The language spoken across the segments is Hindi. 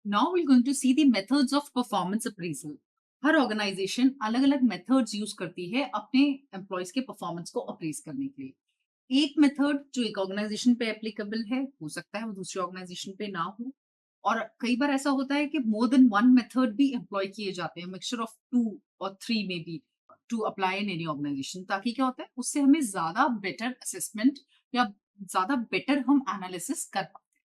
Now we're going to see the methods of performance appraisal. हर ऑर्गेनाइजेशन अलग अलग मेथड्स यूज करती है अपने एम्प्लॉयज के परफॉर्मेंस को अप्रेज करने के लिए। एक मेथड जो एक ऑर्गेनाइजेशन पे एप्लीकेबल है हो सकता है वो दूसरी ऑर्गेनाइजेशन पे ना हो, और कई बार ऐसा होता है कि मोर देन वन मेथड भी एम्प्लॉय किए जाते हैं, मिक्सचर ऑफ टू और three may be to apply in any organisation, ताकि क्या होता है उससे हमें ज्यादा बेटर असेसमेंट या ज्यादा बेटर हम एनालिसिस कर पाते हैं।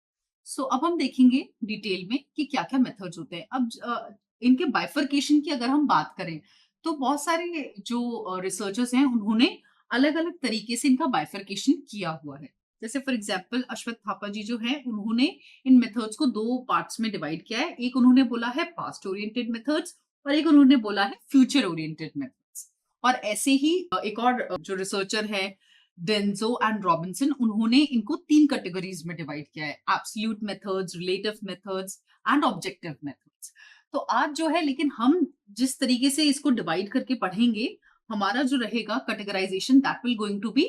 सो अब हम देखेंगे डिटेल में कि क्या-क्या मेथड्स होते हैं। अब इनके बाइफरकेशन की अगर हम बात करें, तो बहुत सारे जो रिसर्चर्स हैं उन्होंने अलग-अलग तरीके से इनका बाइफरकेशन किया हुआ है। जैसे फॉर एग्जांपल अश्वत्थ थापा जी जो हैं, उन्होंने इन मेथड्स को 2 पार्ट्स में डिवाइड किया है। एक उन्होंने बोला है पास्ट ओरिएंटेड मेथड्स और एक उन्होंने बोला है फ्यूचर ओरिएंटेड मेथड्स। और ऐसे ही एक और जो रिसर्चर है डेंजो एंड रॉबिन्सन, उन्होंने इनको 3 कैटेगरीज में डिवाइड किया है, absolute methods, relative methods and objective methods. तो आज जो है, लेकिन हम जिस तरीके से इसको डिवाइड करके पढ़ेंगे, हमारा जो रहेगा categorisation that will going to be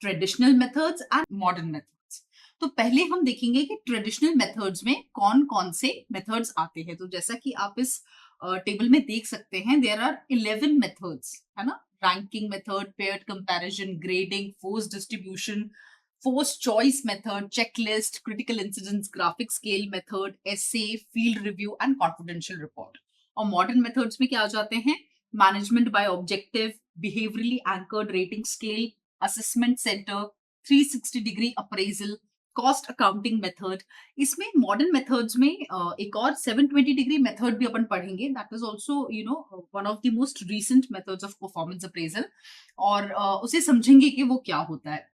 traditional methods and modern methods. तो पहले हम देखेंगे कि ट्रेडिशनल मेथड्स में कौन-कौन से मेथड्स आते हैं। तो जैसा कि आप इस टेबल में देख सकते हैं, देयर आर 11 मेथड्स, है ना? Ranking method, paired comparison, grading, force distribution, force choice method, checklist, critical incidents, graphic scale method, essay, field review and confidential report. और मॉडर्न मेथड्स में क्या आ जाते हैं? Management by objective, behaviourally anchored rating scale, assessment centre, 360 degree appraisal, cost accounting method. इसमें मॉडर्न मेथड्स में एक और 720 डिग्री मेथड भी अपन पढ़ेंगे, that is also one of the most recent methods of performance appraisal, और उसे समझेंगे कि वो क्या होता है।